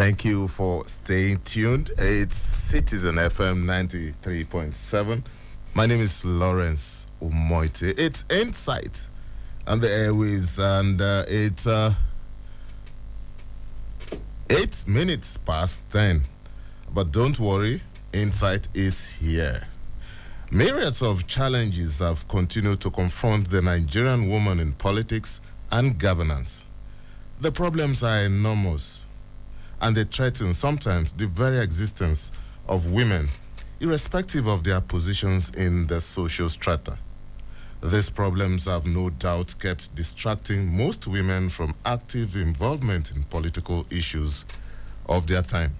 Thank you for staying tuned. It's Citizen FM 93.7. My name is Lawrence Umoette. It's Insight on the airwaves, and it's 8 minutes past 10. But don't worry, Insight is here. Myriads of challenges have continued to confront the Nigerian woman in politics and governance. The problems are enormous, and they threaten sometimes the very existence of women, irrespective of their positions in the social strata. These problems have no doubt kept distracting most women from active involvement in political issues of their time.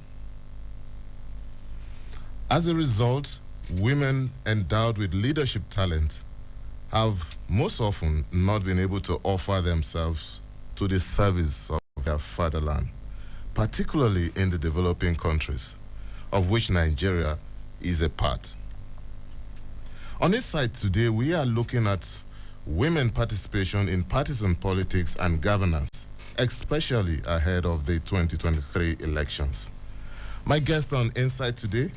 As a result, women endowed with leadership talent have most often not been able to offer themselves to the service of their fatherland, particularly in the developing countries, of which Nigeria is a part. On this side today, we are looking at women participation in partisan politics and governance, especially ahead of the 2023 elections. My guest on Insight today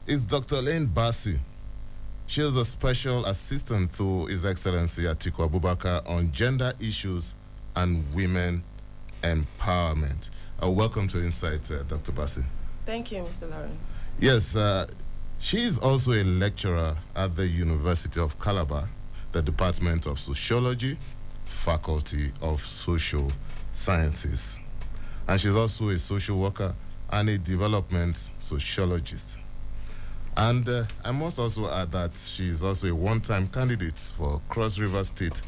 is Dr. Lane Bassi. She is a special assistant to His Excellency Atiku Abubakar on gender issues and women empowerment. Welcome to Insight, Dr. Bassi. Thank you, Mr. Lawrence. Yes, she is also a lecturer at the University of Calabar, the Department of Sociology, Faculty of Social Sciences. And she's also a social worker and a development sociologist. And I must also add that she is also a one-time candidate for Cross River State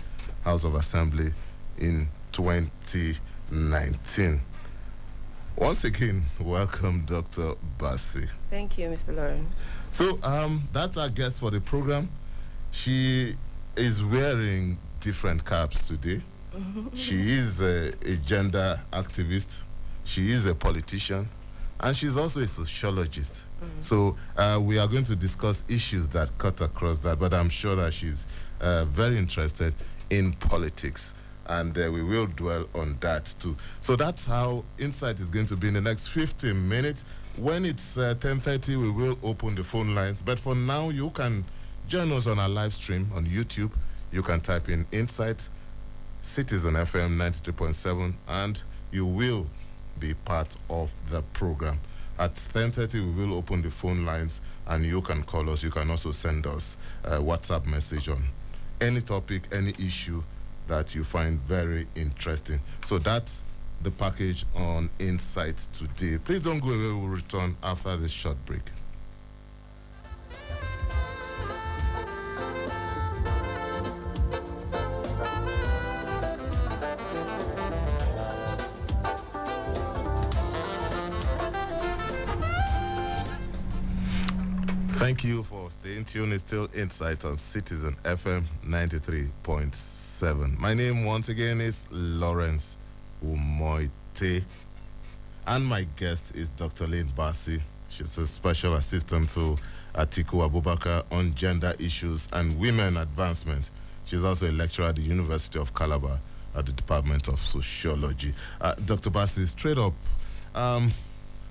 House of Assembly in 2019. Once again, welcome, Dr. Bassi. Thank you, Mr. Lawrence. So that's our guest for the program. She is wearing different caps today. She is a gender activist. She is a politician. And she's also a sociologist. So we are going to discuss issues that cut across that, but I'm sure that she's very interested in politics. And we will dwell on that too. So that's how Insight is going to be in the next 15 minutes. When it's 10:30, we will open the phone lines. But for now, you can join us on our live stream on YouTube. You can type in Insight, Citizen FM 93.7, and you will be part of the program. At 10:30, we will open the phone lines, and you can call us. You can also send us a WhatsApp message on any topic, any issue that you find very interesting. So that's the package on Insight today. Please don't go away. We'll return after this short break. Thank you for staying tuned. It's still Insight on Citizen FM 93.7. My name once again is Lawrence Umoette, and my guest is Dr. Lane Bassi. She's a special assistant to Atiku Abubakar on gender issues and women advancement. She's also a lecturer at the University of Calabar at the Department of Sociology. Dr. Bassi, straight up,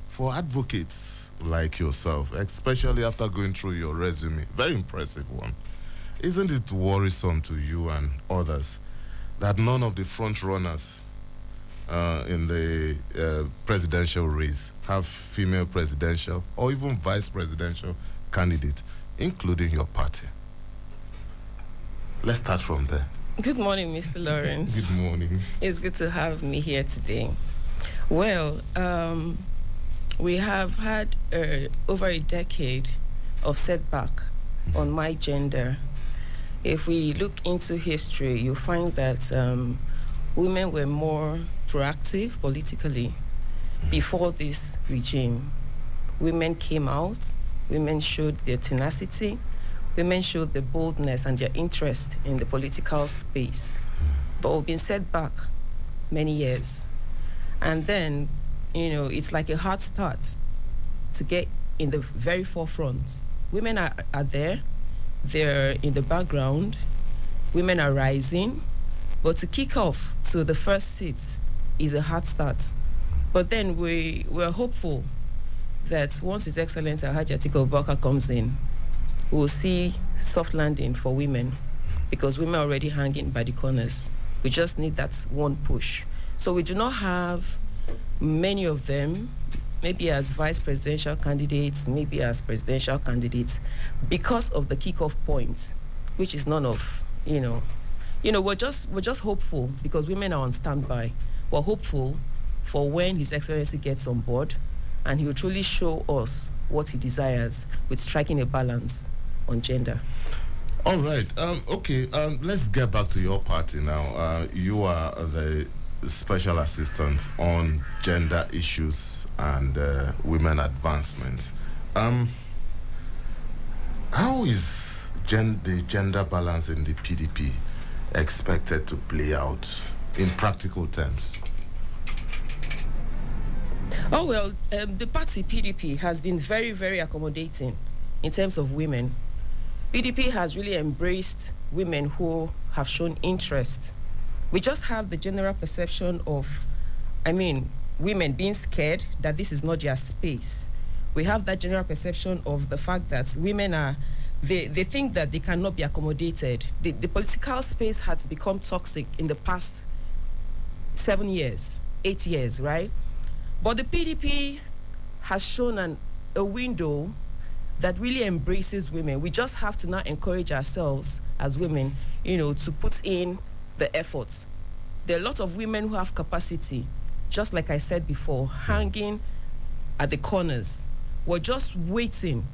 for advocates like yourself, especially after going through your resume, very impressive one, isn't it worrisome to you and others that none of the front runners in the presidential race have female presidential or even vice presidential candidates, including your party? Let's start from there. Good morning, Mr. Lawrence. Good morning. It's good to have me here today. Well, we have had over a decade of setback on my gender. If we look into history, you'll find that women were more proactive politically before this regime. Women came out, women showed their tenacity, women showed their boldness and their interest in the political space. But we've been set back many years. And then, it's like a hard start to get in the very forefront. Women are there, they're in the background, women are rising, but to kick off to the first seat is a hard start. But then we're hopeful that once His Excellency Alhaji Atiku Abubakar comes in, we'll see soft landing for women, because women are already hanging by the corners. We just need that one push. So we do not have many of them, maybe as vice presidential candidates, maybe as presidential candidates, because of the kickoff point, which is none of, we're just hopeful because women are on standby. We're hopeful for when His Excellency gets on board, and he will truly show us what he desires with striking a balance on gender. All right. Okay. Let's get back to your party now. You are the special assistant on gender issues and women advancement. How is the gender balance in the PDP expected to play out in practical terms? Oh, well, the party PDP has been very, very accommodating in terms of women. PDP has really embraced women who have shown interest. We just have the general perception of, women being scared that this is not their space. We have that general perception of the fact that women they think that they cannot be accommodated. The political space has become toxic in the past 7 years, 8 years, right? But the PDP has shown a window that really embraces women. We just have to now encourage ourselves as women, to put in the efforts. There are a lot of women who have capacity, just like I said before, hanging at the corners. We're just waiting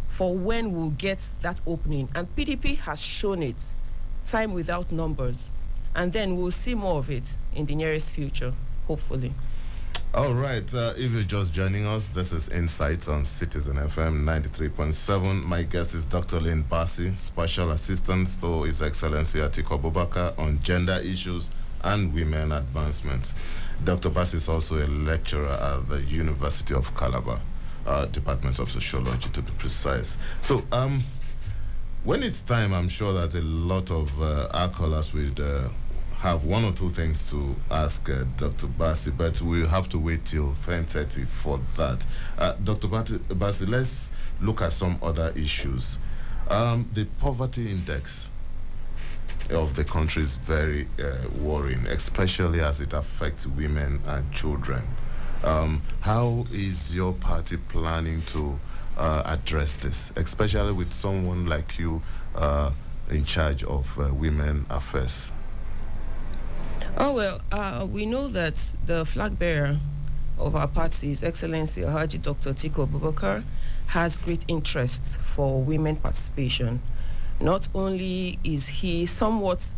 for when we'll get that opening. And PDP has shown it, time without numbers. And then we'll see more of it in the nearest future, hopefully. All right. If you're just joining us, this is Insights on Citizen FM 93.7. My guest is Dr. Lynn Bassi, Special Assistant to His Excellency Atiku Abubakar on gender issues and women advancement. Dr. Bassi is also a lecturer at the University of Calabar, Department of Sociology to be precise. So, when it's time, I'm sure that a lot of our callers would have one or two things to ask Dr. Bassi, but we'll have to wait till 10:30 for that. Dr. Bassi, let's look at some other issues. The poverty index of the country is very worrying, especially as it affects women and children. How is your party planning to address this, especially with someone like you in charge of women affairs? Oh, well, we know that the flag bearer of our party, His Excellency Alhaji Dr. Atiku Abubakar, has great interest for women participation. Not only is he somewhat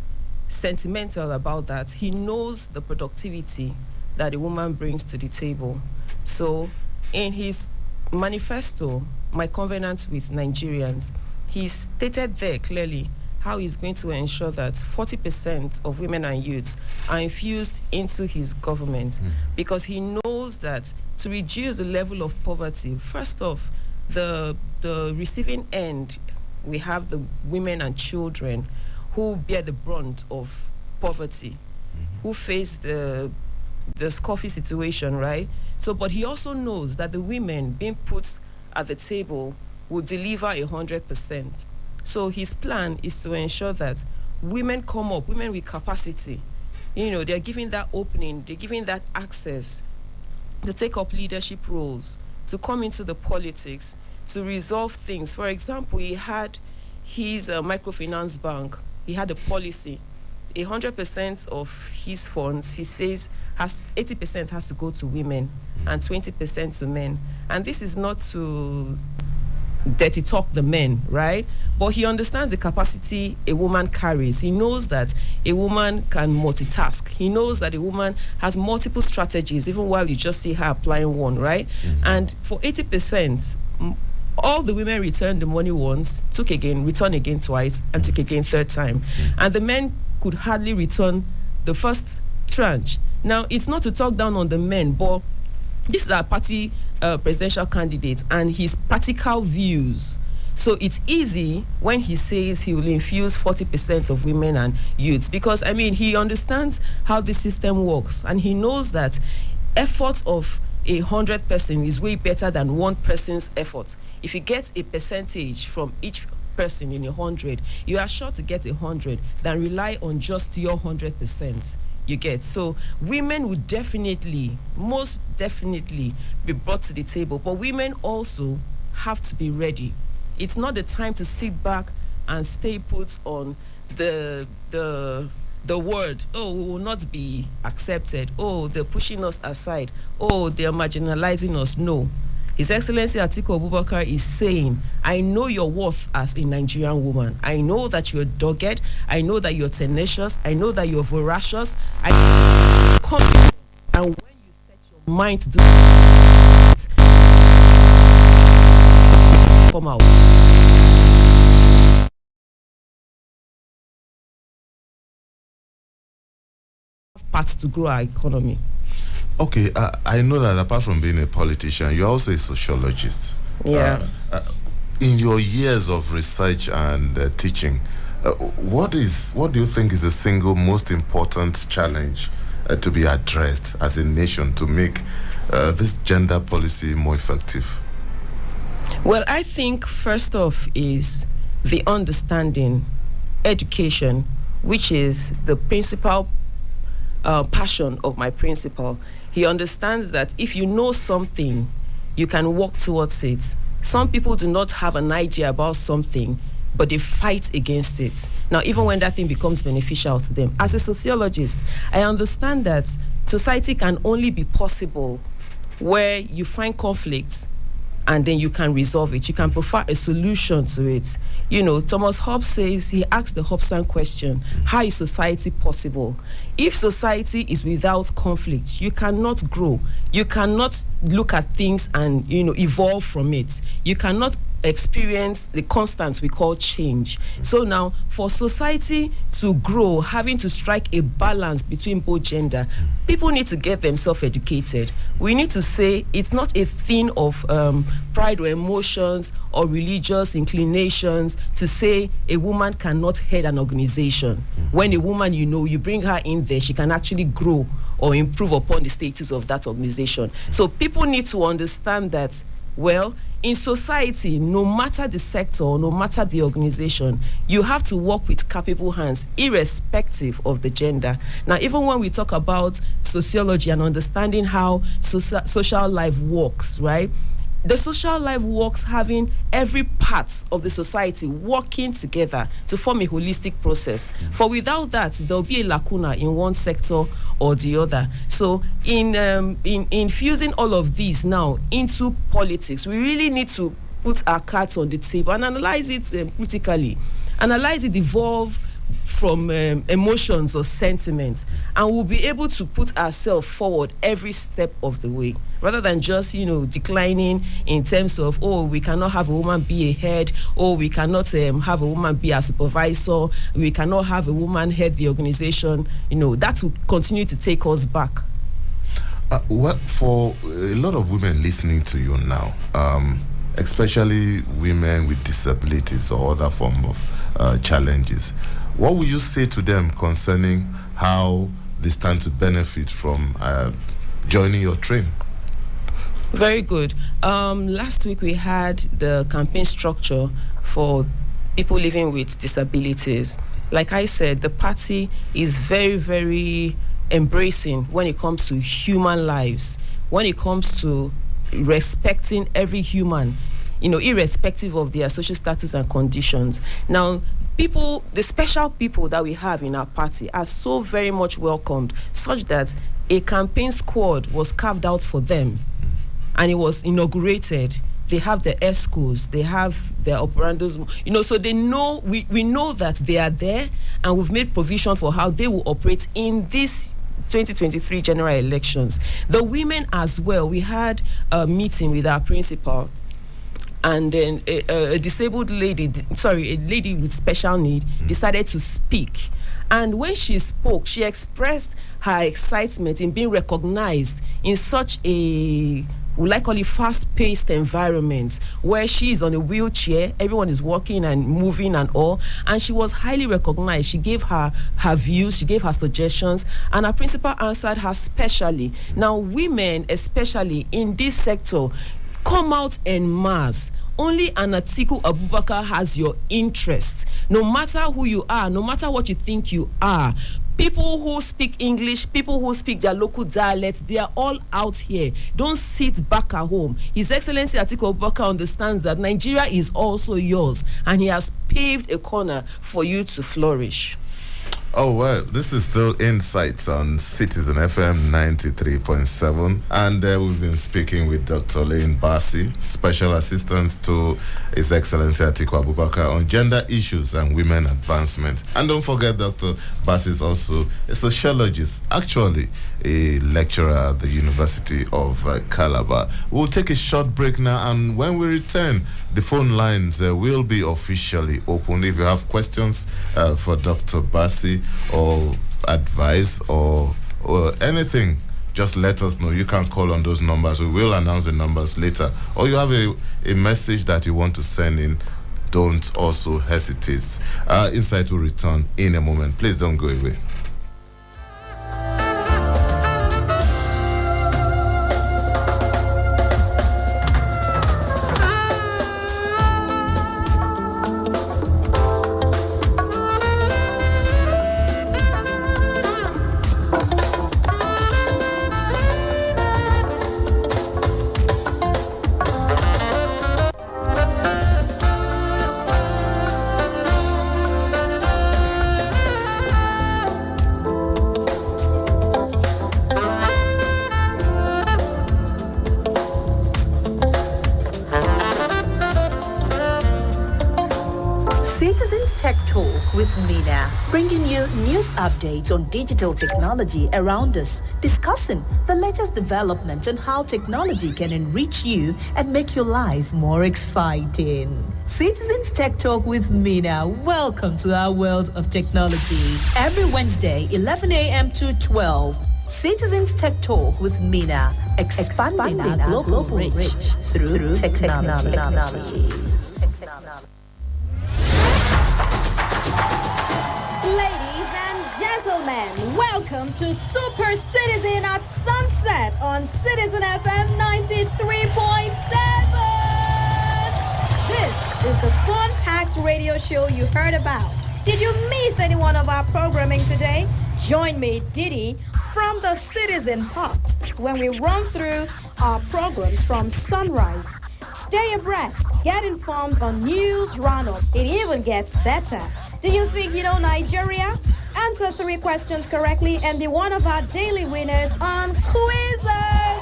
sentimental about that, he knows the productivity that a woman brings to the table. So in his manifesto, My Covenant with Nigerians, he stated there clearly how he's going to ensure that 40% of women and youths are infused into his government, because he knows that to reduce the level of poverty, first off, the receiving end, we have the women and children who bear the brunt of poverty, who face the scoffy situation, right? So, but he also knows that the women being put at the table will deliver 100%. So his plan is to ensure that women come up, women with capacity. They're giving that opening, they're giving that access to take up leadership roles, to come into the politics, to resolve things. For example, he had his microfinance bank. He had a policy. 100% of his funds, he says, 80% has to go to women and 20% to men. And this is not to dirty talk the men, right? But he understands the capacity a woman carries. He knows that a woman can multitask. He knows that a woman has multiple strategies, even while you just see her applying one, right? And for 80%, all the women returned the money once, took again, returned again twice, and took again third time. And the men could hardly return the first tranche. Now, it's not to talk down on the men, but this is our party presidential candidate and his practical views. So it's easy when he says he will infuse 40% of women and youths, because he understands how the system works, and he knows that effort of 100 person is way better than one person's effort. If you get a percentage from each person in 100, you are sure to get 100 than rely on just your 100%. You get. So women would definitely, most definitely, be brought to the table, but women also have to be ready. It's not the time to sit back and stay put on the word, oh, we will not be accepted, oh, they're pushing us aside, oh, they're marginalizing us. No. His Excellency Atiku Abubakar is saying, I know your worth as a Nigerian woman. I know that you're dogged. I know that you're tenacious. I know that you're voracious. I know you're confident. And when you set your mind to do it, come out. Path to grow our economy. Okay, I know that apart from being a politician, you're also a sociologist. Yeah. In your years of research and teaching, what do you think is the single most important challenge to be addressed as a nation to make this gender policy more effective? Well, I think first off is the understanding, education, which is the principal passion of my principal. He understands that if you know something, you can work towards it. Some people do not have an idea about something, but they fight against it. Now, even when that thing becomes beneficial to them. As a sociologist, I understand that society can only be possible where you find conflicts and then you can resolve it. You can provide a solution to it. You know, Thomas Hobbes says, he asked the Hobbesan question, how is society possible? If society is without conflict, you cannot grow. You cannot look at things and, evolve from it. You cannot experience the constant we call change. So now, for society to grow, having to strike a balance between both gender, people need to get themselves educated. We need to say it's not a thing of pride or emotions or religious inclinations to say a woman cannot head an organization. When a woman, you bring her in there, she can actually grow or improve upon the status of that organization. So people need to understand that, well, in society, no matter the sector, no matter the organization, you have to work with capable hands, irrespective of the gender. Now, even when we talk about sociology and understanding how social life works, right? The social life works having every part of the society working together to form a holistic process. For without that, there'll be a lacuna in one sector or the other. So in fusing all of these now into politics, we really need to put our cards on the table and analyze it critically. Analyze it evolve from emotions or sentiments, and we'll be able to put ourselves forward every step of the way, rather than just declining in terms of, oh, we cannot have a woman be a head, or we cannot have a woman be a supervisor, we cannot have a woman head the organization. That will continue to take us back. Well, for a lot of women listening to you now, especially women with disabilities or other form of challenges, what will you say to them concerning how they stand to benefit from joining your train? Very good. Last week we had the campaign structure for people living with disabilities. Like I said, the party is very, very embracing when it comes to human lives, when it comes to respecting every human, irrespective of their social status and conditions. Now, the special people that we have in our party are so very much welcomed, such that a campaign squad was carved out for them and it was inaugurated. They have the ESCOs, they have their operandos, so they know, we know that they are there, and we've made provision for how they will operate in this 2023 general elections. The women as well, we had a meeting with our principal, and then a disabled lady, a lady with special need decided to speak. And when she spoke, she expressed her excitement in being recognized in such a we like call it fast-paced environment where she is on a wheelchair, everyone is walking and moving and all, and she was highly recognized. She gave her views, she gave her suggestions, and her principal answered her specially. Now, women, especially in this sector, come out en masse. Only an Atiku Abubakar has your interest. No matter who you are, no matter what you think you are, people who speak English, people who speak their local dialects, they are all out here. Don't sit back at home. His Excellency Atiku Abubakar understands that Nigeria is also yours, and he has paved a corner for you to flourish. Oh, well, this is still Insights on Citizen FM 93.7. And we've been speaking with Dr. Lane Bassi, Special Assistant to His Excellency Atiku Abubakar on gender issues and women advancement. And don't forget, Dr. Bassi is also a sociologist, actually a lecturer at the University of Calabar. We'll take a short break now, and when we return, the phone lines will be officially open. If you have questions for Dr. Bassi or advice or anything, just let us know. You can call on those numbers. We will announce the numbers later. Or you have a message that you want to send in, don't also hesitate. Insight will return in a moment. Please don't go away. Bringing you news updates on digital technology around us, discussing the latest developments and how technology can enrich you and make your life more exciting. Citizens Tech Talk with Mina. Welcome to our world of technology. Every Wednesday, 11 a.m. to 12. Citizens Tech Talk with Mina, expanding our global reach through technology. Ladies and gentlemen, welcome to Super Citizen at Sunset on Citizen FM 93.7. This is the fun-packed radio show you heard about. Did you miss any one of our programming today? Join me, Diddy, from the Citizen Hut when we run through our programs from sunrise. Stay abreast, get informed on news roundup. It even gets better. Do you think you know Nigeria? Answer 3 questions correctly and be one of our daily winners on Quizzes.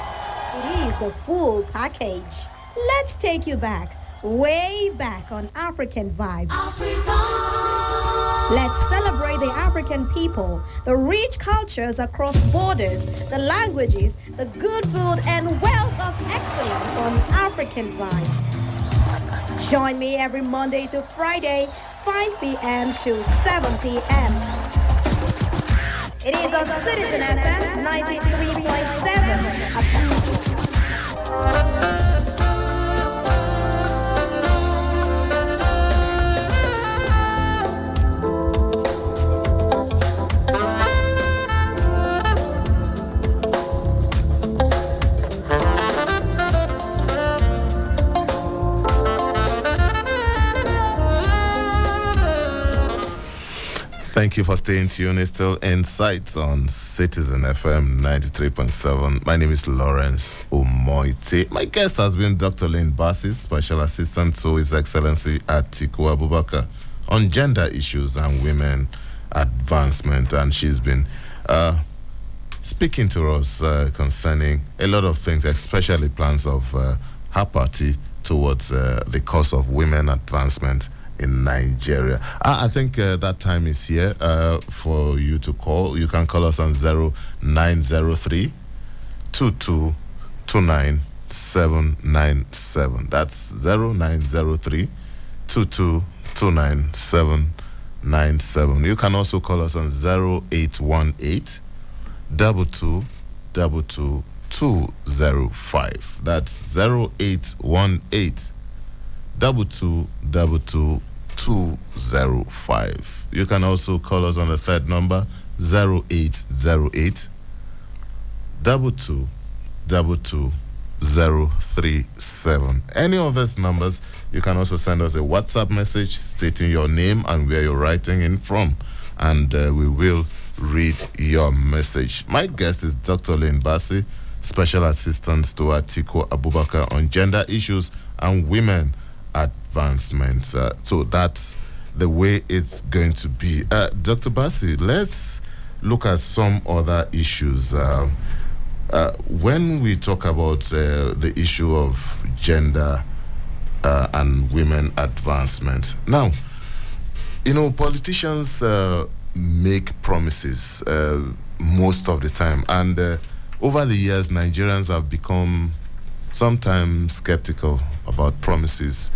It is the full package. Let's take you back, way back on African Vibes. Let's celebrate the African people, the rich cultures across borders, the languages, the good food, and wealth of excellence on African Vibes. Join me every Monday to Friday, 5 p.m. to 7 p.m. It is on Citizen FM 93.7 Abuja. Thank you for staying tuned. It's still Insights on Citizen FM 93.7. My name is Lawrence Umoette. My guest has been Dr. Lane Bassi, Special Assistant to His Excellency Atiku Abubakar on gender issues and women advancement. And she's been speaking to us concerning a lot of things, especially plans of her party towards the cause of women advancement in Nigeria. I think that time is here for you to call. You can call us on 0903 2229 797. That's 0903 2229 797. You can also call us on 0818 2222 205. That's 0818 2222 205. You can also call us on the third number, 0808 2222 037. Any of these numbers, you can also send us a WhatsApp message stating your name and where you're writing in from, and we will read your message. My guest is Dr. Lynn Bassi, Special Assistant to Atiku Abubakar on gender issues and women advancement. So that's the way it's going to be. Dr. Bassi, let's look at some other issues. When we talk about the issue of gender and women advancement, now, politicians make promises most of the time, and over the years, Nigerians have become sometimes skeptical about promises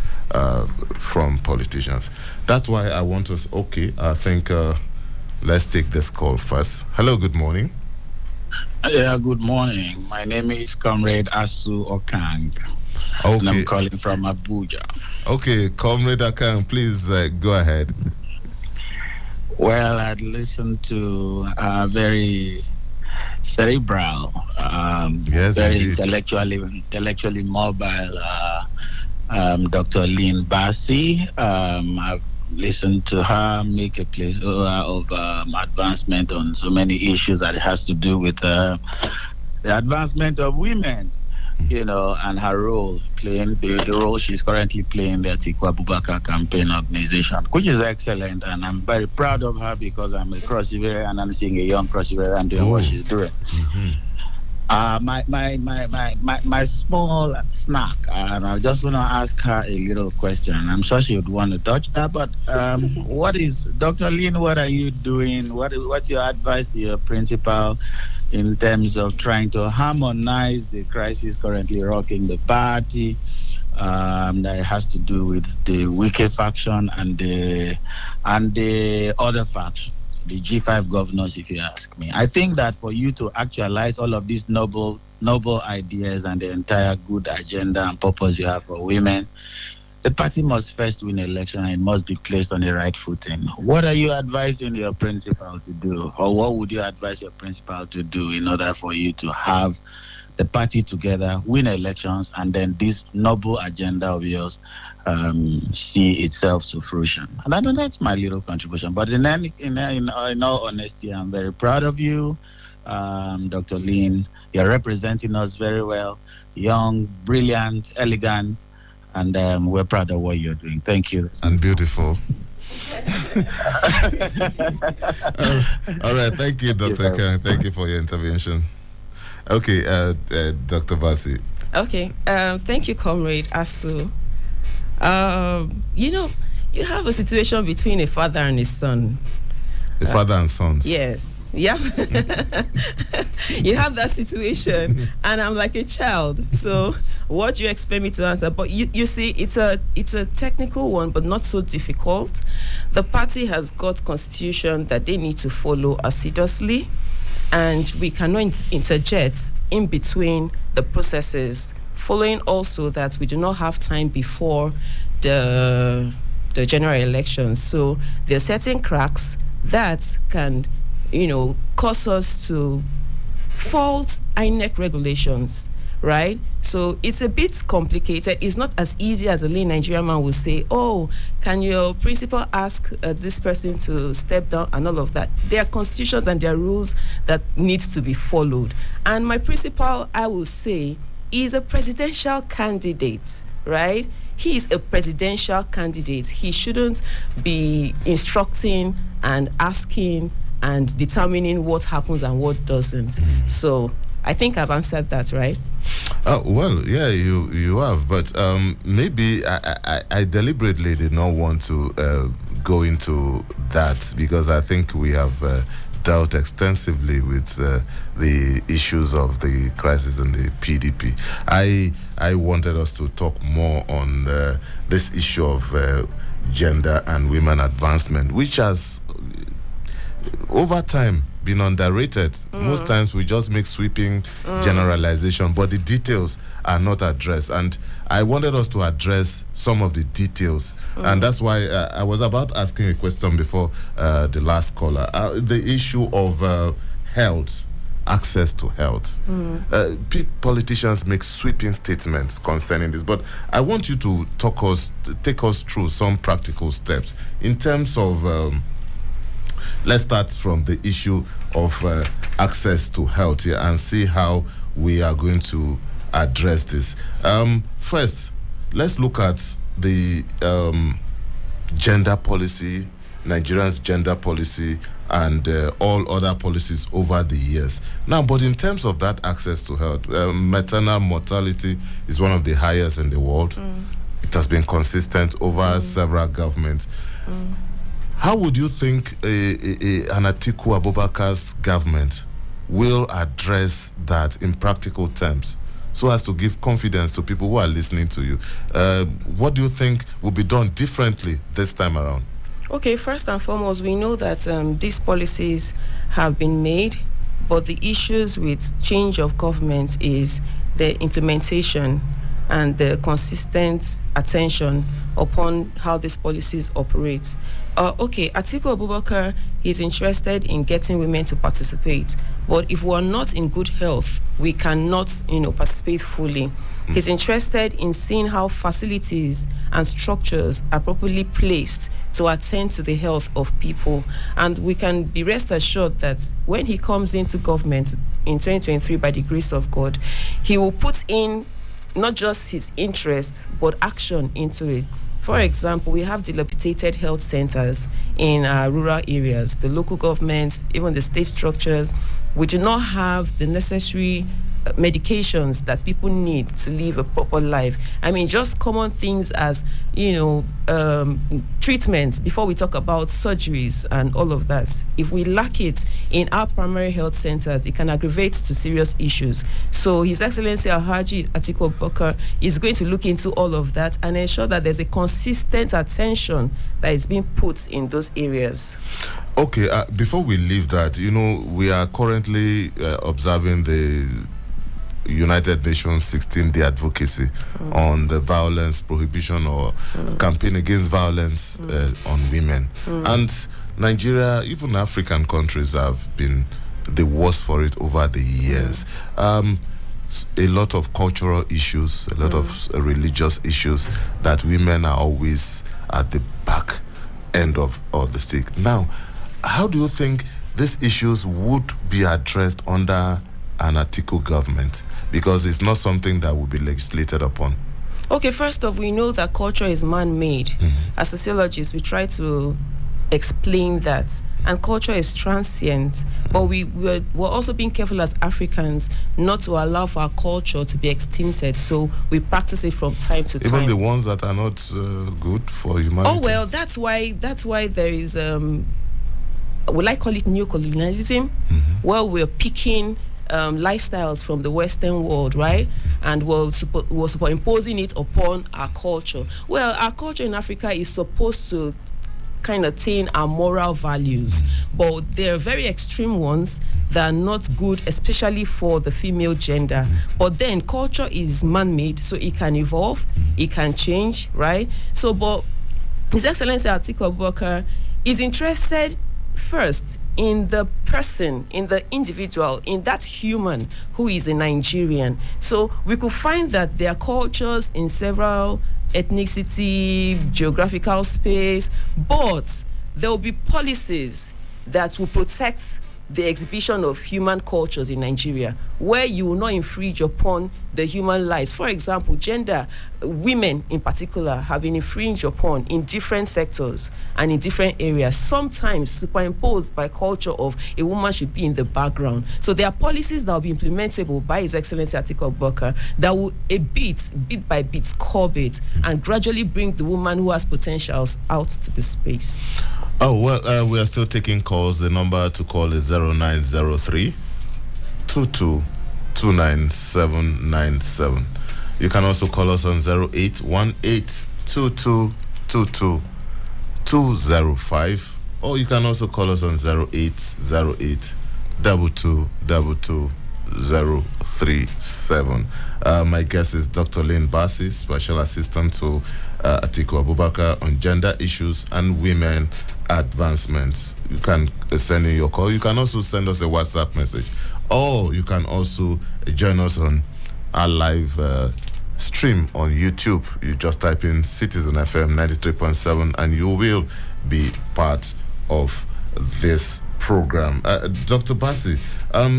from politicians. That's why I want us, I think let's take this call first. Hello, good morning. Yeah, good morning. My name is Comrade Asu Okang. Okay. And I'm calling from Abuja. Okay, Comrade Okang, please go ahead. Well, I'd listened to very cerebral, yes, very indeed. intellectually mobile Dr. Lynn Bassi. I've listened to her make a place of advancement on so many issues that it has to do with the advancement of women, and her role, playing the role she's currently playing the Atiku Abubakar campaign organization, which is excellent, and I'm very proud of her because I'm a Cross-River and I'm seeing a young Cross-River and doing what she's doing. Mm-hmm. My small snack, and I just want to ask her a little question. I'm sure she would want to touch that, but what is, Dr. Lynn, what are you doing? What's your advice to your principal in terms of trying to harmonize the crisis currently rocking the party that has to do with the Wike faction and the other faction? The G5 governors, if you ask me. I think that for you to actualize all of these noble ideas and the entire good agenda and purpose you have for women, the party must first win an election and it must be placed on the right footing. What are you advising your principal to do? Or what would you advise your principal to do in order for you to have the party together, win elections, and then this noble agenda of yours see itself to fruition? And I know that's my little contribution, but in all honesty, I'm very proud of you, Dr. Lynn. You're representing us very well, young, brilliant, elegant, and we're proud of what you're doing. Thank you. And beautiful. All right, thank you, Dr. Kang. Thank you for your intervention. Okay, Dr. Bassi. Okay, thank you, Comrade Asu. You have a situation between a father and his son. A father and sons. Yes. Yeah. You have that situation, and I'm like a child. So what do you expect me to answer? But you see, it's a technical one, but not so difficult. The party has got constitution that they need to follow assiduously, and we cannot interject in between the processes, following also that we do not have time before the general elections. So there are certain cracks that can, cause us to fault INEC regulations, right? So it's a bit complicated. It's not as easy as a lay Nigerian man would say, oh, can your principal ask this person to step down and all of that. There are constitutions and there are rules that need to be followed. And my principal, I will say, is a presidential candidate, right? He is a presidential candidate. He shouldn't be instructing and asking and determining what happens and what doesn't. So I think I've answered that, right? Well, yeah, you have, but maybe I deliberately did not want to go into that because I think we have dealt extensively with the issues of the crisis in the PDP. I wanted us to talk more on this issue of gender and women advancement, which has over time been underrated. Most times we just make sweeping generalization, but the details are not addressed. And I wanted us to address some of the details. And that's why I was about asking a question before the last caller. The issue of health, access to health. Politicians make sweeping statements concerning this, but I want you to take us through some practical steps in terms of let's start from the issue of access to health here and see how we are going to address this. First, let's look at the gender policy, Nigeria's gender policy, and all other policies over the years. Now, but in terms of that access to health, maternal mortality is one of the highest in the world. It has been consistent over several governments. How would you think an Atiku Abubakar's government will address that in practical terms so as to give confidence to people who are listening to you? What do you think will be done differently this time around? Okay, first and foremost, we know that these policies have been made, but the issues with change of government is the implementation and the consistent attention upon how these policies operate. Okay, Atiku Abubakar is interested in getting women to participate, but if we are not in good health, we cannot, participate fully. He's interested in seeing how facilities and structures are properly placed to attend to the health of people. And we can be rest assured that when he comes into government in 2023, by the grace of God, he will put in not just his interest, but action into it. For example, we have dilapidated health centers in rural areas. The local governments, even the state structures, we do not have the necessary medications that people need to live a proper life. I mean, just common things as, treatments, before we talk about surgeries and all of that. If we lack it in our primary health centers, it can aggravate to serious issues. So His Excellency Alhaji Atiku Abubakar is going to look into all of that and ensure that there's a consistent attention that is being put in those areas. Okay, before we leave that, we are currently observing the United Nations 16-day advocacy on the violence prohibition or campaign against violence on women. And Nigeria, even African countries, have been the worst for it over the years. A lot of cultural issues, a lot of religious issues that women are always at the back end of the stick. Now, how do you think these issues would be addressed under an Atiku government? Because it's not something that will be legislated upon. Okay, first off, we know that culture is man-made. As sociologists, we try to explain that. And culture is transient. But we're also being careful as Africans not to allow for our culture to be extincted. So we practice it from time to time. Even the ones that are not good for humanity. Oh, well, that's why there is, will I call it neocolonialism? Where we're picking lifestyles from the Western world, right? And we're superimposing it upon our culture. Well, our culture in Africa is supposed to kind of attain our moral values, but there are very extreme ones that are not good, especially for the female gender. But then culture is man-made, so it can evolve, it can change, right? So, but His Excellency Atiku Abubakar is interested first in the person, in the individual, in that human who is a Nigerian. So we could find that there are cultures in several ethnicity, geographical space, but there will be policies that will protect the exhibition of human cultures in Nigeria, where you will not infringe upon the human lives. For example, gender, women in particular, have been infringed upon in different sectors and in different areas, sometimes superimposed by culture of a woman should be in the background. So there are policies that will be implementable by His Excellency Atiku Abubakar that will bit by bit, curb it and gradually bring the woman who has potentials out to the space. Oh, well, we are still taking calls. The number to call is 0903 2229797. You can also call us on 0818222205, or you can also call us on 0808 222-037. My guest is Dr. Lynn Bassi, Special Assistant to Atiku Abubakar on gender issues and women advancements. You can send in your call. You can also send us a WhatsApp message, or you can also join us on our live stream on YouTube. You just type in Citizen FM 93.7 and you will be part of this program. Dr. Bassi,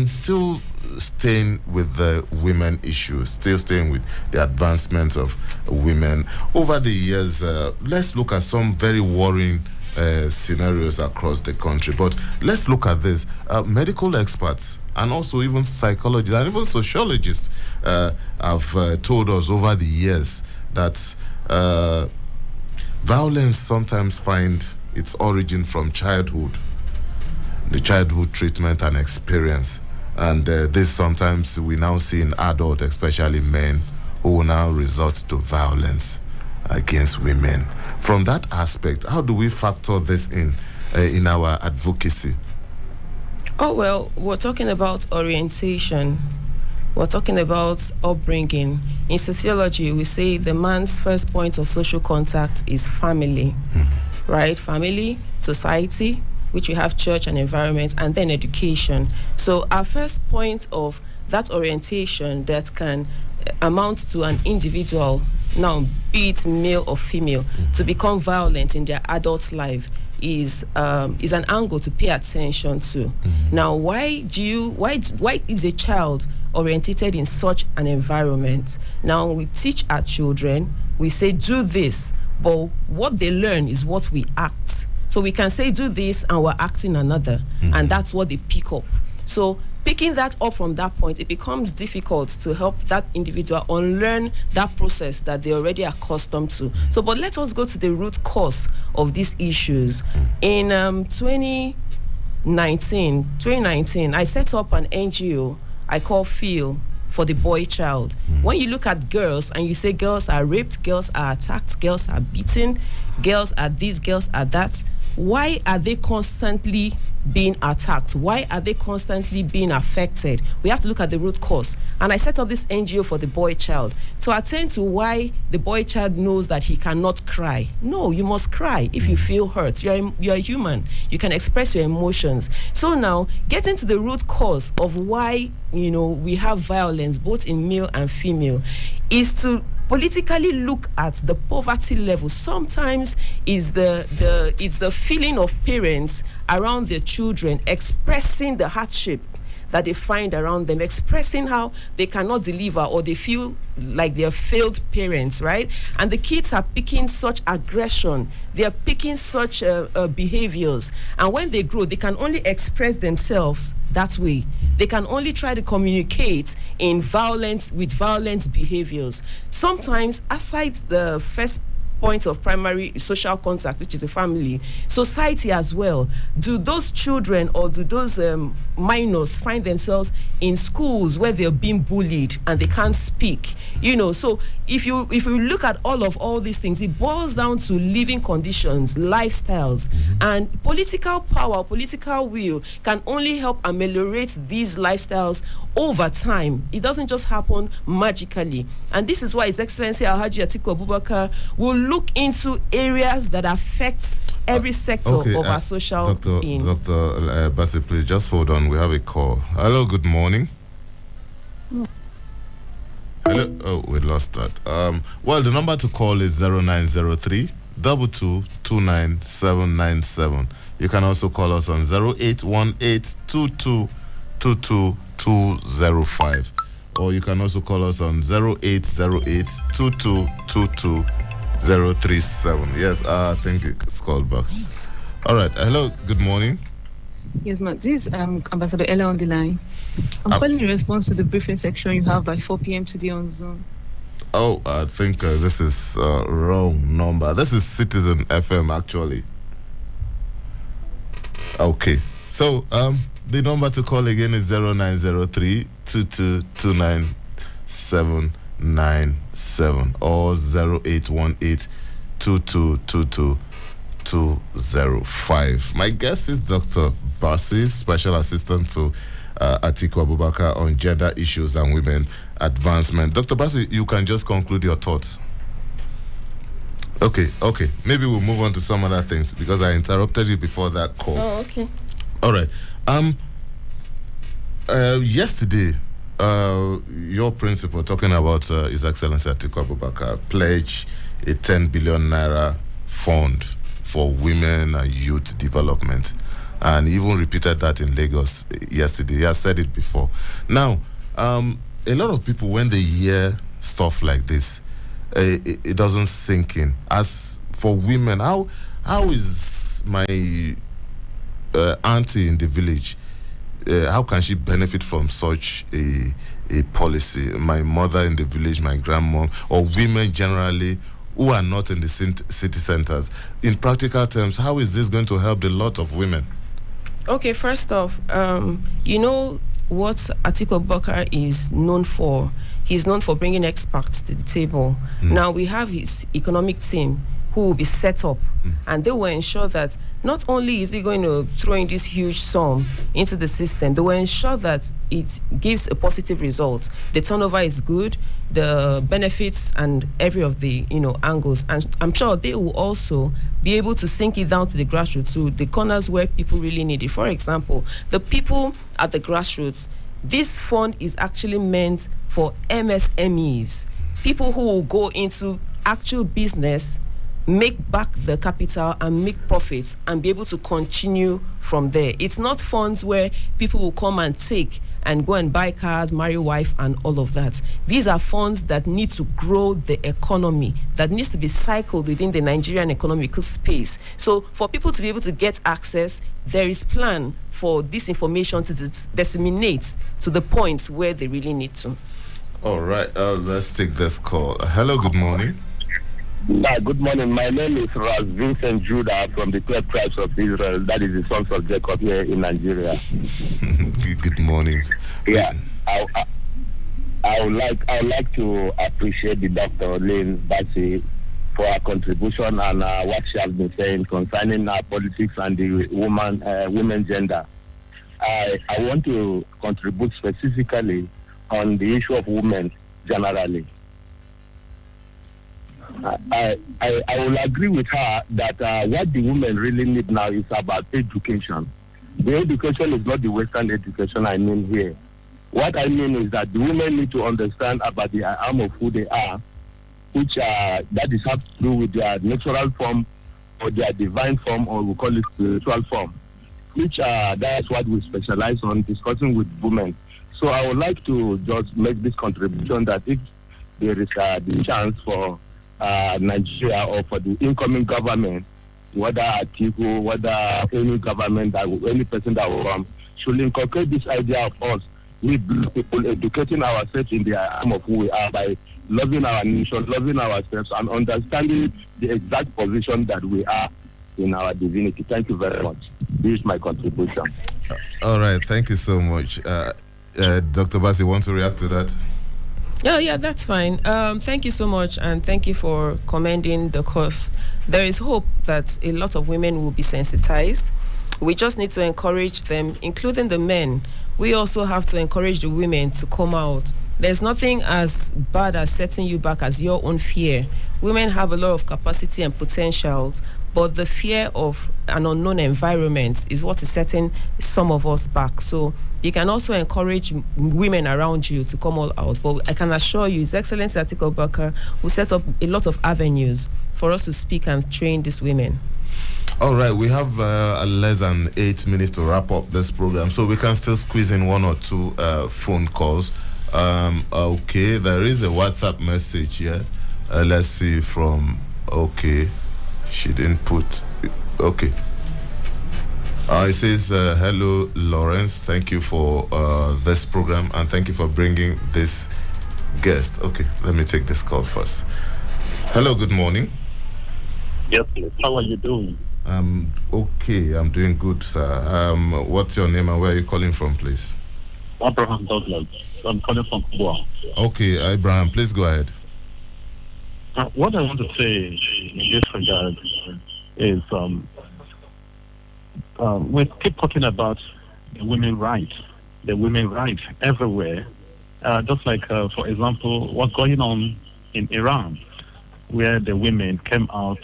still staying with the women issue, still staying with the advancement of women. Over the years, let's look at some very worrying scenarios across the country. But let's look at this. Medical experts and also even psychologists and even sociologists have told us over the years that violence sometimes find its origin from childhood, the childhood treatment and experience. And this sometimes we now see in adults, especially men, who now resort to violence against women. From that aspect, how do we factor this in our advocacy? Oh, well, we're talking about orientation. We're talking about upbringing. In sociology, we say the man's first point of social contact is family, right? Family, society, which we have church and environment, and then education. So our first point of that orientation that can amount to an individual, now be it male or female, to become violent in their adult life is an angle to pay attention to. Now, why is a child orientated in such an environment? Now, we teach our children, we say do this, but what they learn is what we act. So we can say do this and we're acting another, and that's what they pick up. So picking that up from that point, it becomes difficult to help that individual unlearn that process that they're already accustomed to. So, but let us go to the root cause of these issues. In 2019, I set up an NGO I call Feel for the boy child. When you look at girls and you say girls are raped, girls are attacked, girls are beaten, girls are this, girls are that, why are they constantly being attacked? Why are they constantly being affected? We have to look at the root cause. And I set up this NGO for the boy child to attend to why the boy child knows that he cannot cry. No, you must cry if you feel hurt. You're human. You can express your emotions. So now, getting to the root cause of why, we have violence both in male and female is to politically look at the poverty level. Sometimes it's the feeling of parents around their children expressing the hardship that they find around them, expressing how they cannot deliver or they feel like they're failed parents, right? And the kids are picking such aggression, they are picking such behaviors. And when they grow, they can only express themselves that way. They can only try to communicate with violent behaviors. Sometimes, aside the first point of primary social contact, which is the family, society as well. Do those children or do those minors find themselves in schools where they're being bullied and they can't speak? So if you look at all these things, it boils down to living conditions, lifestyles, and political power, political will can only help ameliorate these lifestyles over time. It doesn't just happen magically. And this is why His Excellency Alhaji Atiku Abubakar will look into areas that affect every sector of our social being. Dr. Bassi, please just hold on. We have a call. Hello, good morning. Hello. Oh, we lost that. Well, the number to call is 0903 2229797. You can also call us on 0818 205, or you can also call us on 0808 037. Yes, I think it's called back. All right. Hello, good morning. Yes, ma'am. This is Ambassador Ella on the line. I'm calling in response to the briefing section you have by 4 p.m. today on Zoom. Oh, I think this is wrong number. This is Citizen FM, actually. Okay. So, the number to call again is 0903 2229797 or 0818 205. My guest is Dr. Bassi, Special Assistant to Atiku Abubakar on gender issues and women advancement. Dr. Basi, you can just conclude your thoughts. Okay. Maybe we'll move on to some other things because I interrupted you before that call. Oh, okay. All right. Yesterday, your principal talking about His Excellency Atiku Abubakar pledged a 10 billion naira fund for women and youth development, and even repeated that in Lagos yesterday. He has said it before. Now, a lot of people, when they hear stuff like this, it doesn't sink in. As for women, how is my auntie in the village, how can she benefit from such a policy? My mother in the village, my grandma, or women generally who are not in the city centers. In practical terms, how is this going to help the lot of women? Okay, first off, you know what Atiku Abubakar is known for? He's known for bringing experts to the table. Now we have his economic team who will be set up, and they will ensure that not only is he going to throw in this huge sum into the system, they will ensure that it gives a positive result. The turnover is good, the benefits and every of the angles, and I'm sure they will also be able to sink it down to the grassroots, to the corners where people really need it. For example, the people at the grassroots, this fund is actually meant for MSMEs, people who will go into actual business, make back the capital and make profits and be able to continue from there. It's not funds where people will come and take and go and buy cars, marry wife and all of that. These are funds that need to grow the economy, that needs to be cycled within the Nigerian economical space. So for people to be able to get access, there is plan for this information to disseminate to the points where they really need to. All right, let's take this call. Hello, good morning. Good morning. My name is Ras Vincent Judah from the 12 tribes of Israel. That is the sons of Jacob here in Nigeria. Good morning. Yeah, I would like to appreciate the Dr. Lynn Basi for her contribution and what she has been saying concerning politics and the women gender. I want to contribute specifically on the issue of women generally. I will agree with her that what the women really need now is about education. The education is not the Western education I mean here. What I mean is that the women need to understand about the arm of who they are, which that is have to do with their natural form or their divine form, or we call it spiritual form, which that's what we specialize on discussing with women. So I would like to just make this contribution that if there is the chance for Nigeria or for the incoming government, whether Atiku, whether any government, any person that will come, should inculcate this idea of us, we people educating ourselves in the arm of who we are by loving our nation, loving ourselves, and understanding the exact position that we are in our divinity. Thank you very much. This is my contribution. All right, thank you so much. Dr. Basi, want to react to that? Yeah, that's fine. Thank you so much, and thank you for commending the cause. There is hope that a lot of women will be sensitized. We just need to encourage them, including the men. We also have to encourage the women to come out. There's nothing as bad as setting you back as your own fear. Women have a lot of capacity and potentials, but the fear of an unknown environment is what is setting some of us back. So you can also encourage women around you to come all out. But I can assure you, His Excellency Atiku Abubakar will set up a lot of avenues for us to speak and train these women. All right, we have less than 8 minutes to wrap up this program, so we can still squeeze in one or two phone calls. Okay, there is a WhatsApp message here. Let's see from, okay, she didn't put, okay. It says, hello, Lawrence. Thank you for this program, and thank you for bringing this guest. Okay, let me take this call first. Hello, good morning. Yes, please. How are you doing? Okay, I'm doing good, sir. What's your name and where are you calling from, please? Abraham Douglas. I'm calling from Abuja. Okay, Abraham, please go ahead. What I want to say in this regard is we keep talking about the women's rights, the women's rights everywhere. Just like, for example, what's going on in Iran, where the women came out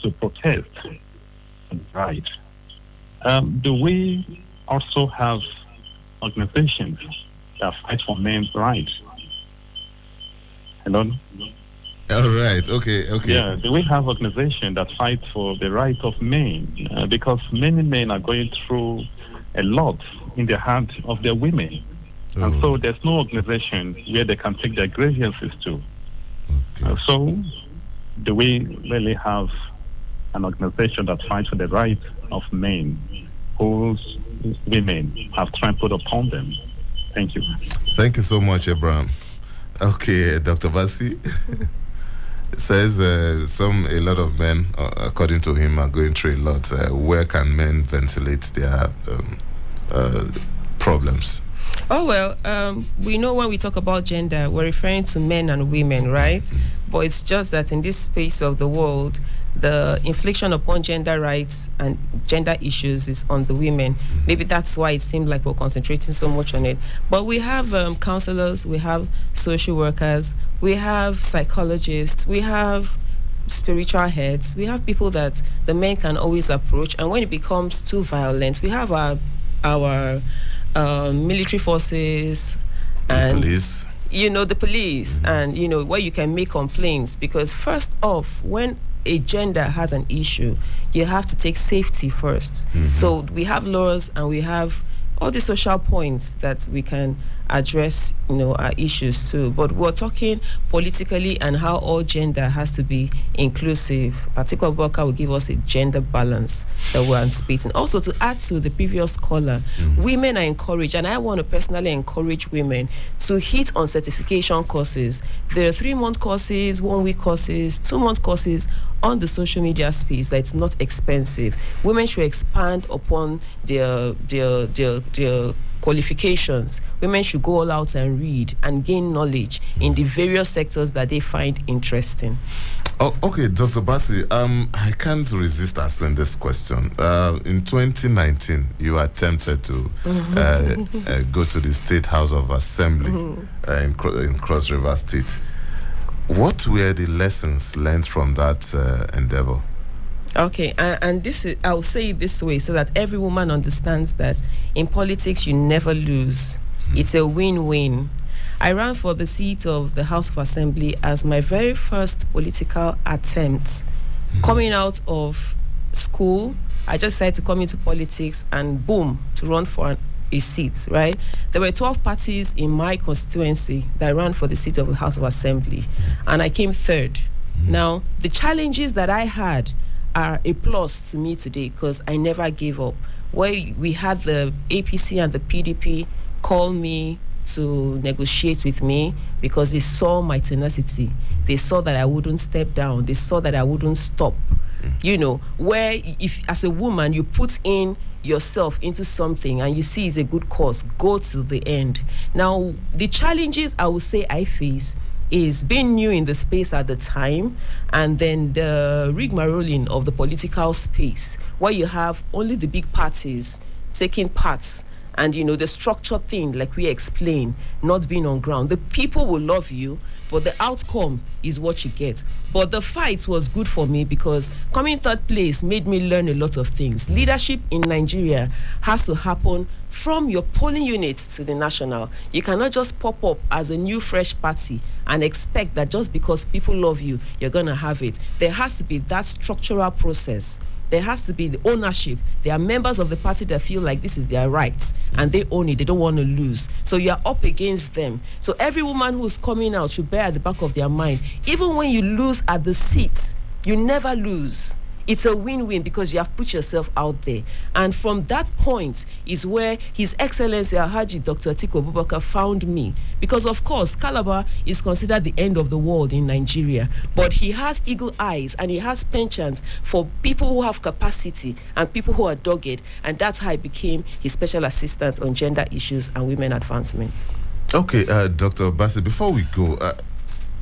to protest. Right. Do we also have organizations that fight for men's rights? Hello? All right. Okay. Yeah, do we have organizations that fight for the right of men? Because many men are going through a lot in the heart of their women. And so there's no organization where they can take their grievances to. Okay. So do we really have an organization that fights for the right of men whose women have trampled upon them? Thank you. Thank you so much, Abraham. Okay, Dr. Basi says a lot of men, according to him, are going through a lot. Where can men ventilate their problems? Oh, well, we know when we talk about gender, we're referring to men and women, right? But it's just that in this space of the world, the infliction upon gender rights and gender issues is on the women. Maybe that's why it seemed like we're concentrating so much on it. But we have counselors, we have social workers, we have psychologists, we have spiritual heads, we have people that the men can always approach. And when it becomes too violent, we have our military forces and police. The police, and where you can make complaints, because first off, when a gender has an issue, you have to take safety first. So we have laws and we have all the social points that we can address, our issues too. But we're talking politically and how all gender has to be inclusive. Atiku Abubakar will give us a gender balance that we're anticipating. Also, to add to the previous caller, women are encouraged, and I want to personally encourage women to hit on certification courses. There are 3-month courses, 1-week courses, 2-month courses on the social media space that it's not expensive. Women should expand upon their qualifications. Women should go all out and read and gain knowledge in the various sectors that they find interesting. Oh, okay, Dr. Basi, I can't resist asking this question. In 2019, you attempted to go to the State House of Assembly in Cross River State. What were the lessons learned from that endeavor? Okay, and this is, I'll say it this way so that every woman understands that in politics you never lose. It's a win-win. I ran for the seat of the House of Assembly as my very first political attempt. Coming out of school, I just decided to come into politics and boom, to run for a seat, right? There were 12 parties in my constituency that ran for the seat of the House of Assembly, and I came third. Now, the challenges that I had are a plus to me today because I never gave up. Where we had the APC and the PDP call me to negotiate with me because they saw my tenacity. They saw that I wouldn't step down. They saw that I wouldn't stop. Where if as a woman you put in yourself into something and you see it's a good cause, go till the end. Now, the challenges I would say I face is being new in the space at the time, and then the rigmaroling of the political space, where you have only the big parties taking parts, and the structured thing, like we explained, not being on ground. The people will love you, but the outcome is what you get. But the fight was good for me because coming third place made me learn a lot of things. Leadership in Nigeria has to happen from your polling units to the national. You cannot just pop up as a new fresh party and expect that just because people love you, you're going to have it. There has to be that structural process. There has to be the ownership. There are members of the party that feel like this is their rights and they own it. They don't want to lose. So you are up against them. So every woman who's coming out should bear at the back of their mind, even when you lose at the seat, you never lose. It's a win-win because you have put yourself out there. And from that point is where His Excellency Alhaji Dr. Atiku Abubakar found me. Because, of course, Calabar is considered the end of the world in Nigeria. But he has eagle eyes and he has penchants for people who have capacity and people who are dogged. And that's how I became his special assistant on gender issues and women advancement. Okay, Dr. Basi, before we go,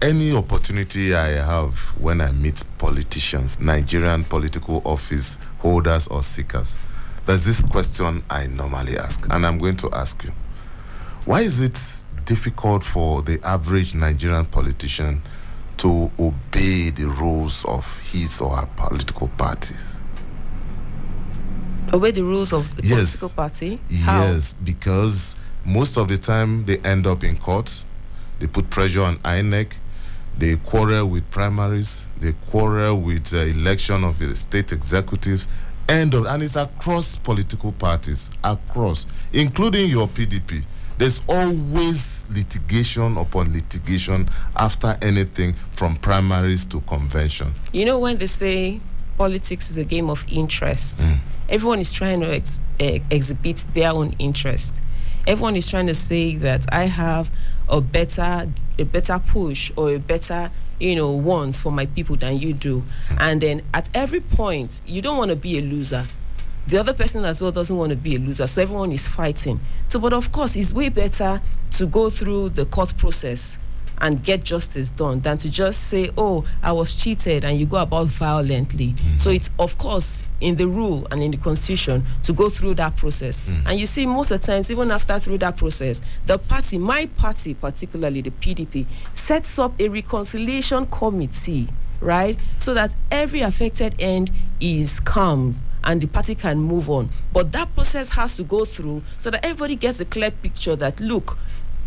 any opportunity I have when I meet politicians, Nigerian political office holders or seekers, there's this question I normally ask, and I'm going to ask you. Why is it difficult for the average Nigerian politician to obey the rules of his or her political parties? Obey the rules of the political party? How? Yes, because most of the time they end up in court. They put pressure on INEC. They quarrel with primaries. They quarrel with election of the state executives. And it's across political parties, including your PDP. There's always litigation upon litigation after anything from primaries to convention. You know, when they say politics is a game of interest, everyone is trying to exhibit their own interest. Everyone is trying to say that I have a better push or a better, wants for my people than you do. And then at every point, you don't want to be a loser. The other person as well doesn't want to be a loser, so everyone is fighting. So, but of course, it's way better to go through the court process and get justice done than to just say, oh, I was cheated, and you go about violently. So it's, of course, in the rule and in the constitution to go through that process. And you see, most of the times, even after through that process, the party, my party particularly, the PDP, sets up a reconciliation committee, right? So that every affected end is calm and the party can move on. But that process has to go through so that everybody gets a clear picture that, look,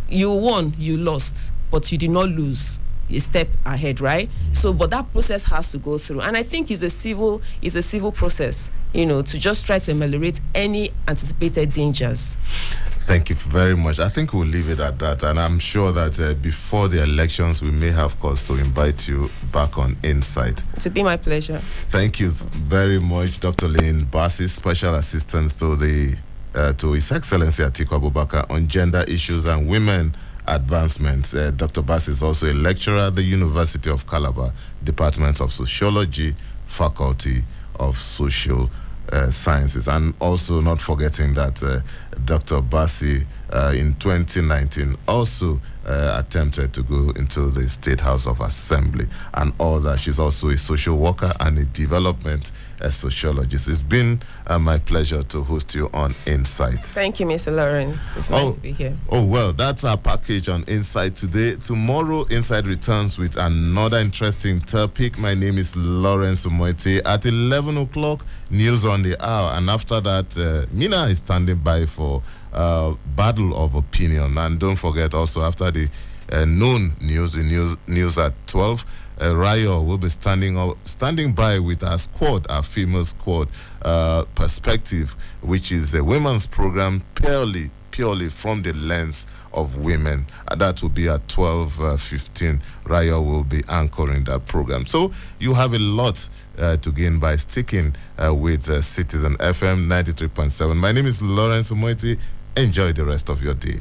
you won, you lost, but you did not lose. A step ahead, right? So, but that process has to go through, and I think it's a civil process, to just try to ameliorate any anticipated dangers. Thank you very much. I think we'll leave it at that, and I'm sure that before the elections, we may have cause to invite you back on Insight. To be my pleasure. Thank you very much, Dr. Lynn Bassi, Special Assistant to His Excellency Atiku Abubakar on gender issues and women advancement. Dr. Bass is also a lecturer at the University of Calabar, Department of Sociology, Faculty of Social Sciences. And also not forgetting that Dr. Bassi in 2019 also attempted to go into the State House of Assembly and all that. She's also a social worker and a development sociologist. It's been my pleasure to host you on Insight. Thank you, Mr. Lawrence. It's nice to be here. Oh, well, that's our package on Insight today. Tomorrow, Insight returns with another interesting topic. My name is Lawrence Umoette. At 11 o'clock, news on the hour. And after that, Mina is standing by for Battle of Opinion. And don't forget also, after the noon news, the news at 12, Rayo will be standing by with our squad, our female squad, Perspective, which is a women's program purely from the lens of women. That will be at 12:15. Rayo will be anchoring that program. So you have a lot to gain by sticking with Citizen FM 93.7. My name is Lawrence Umoette. Enjoy the rest of your day.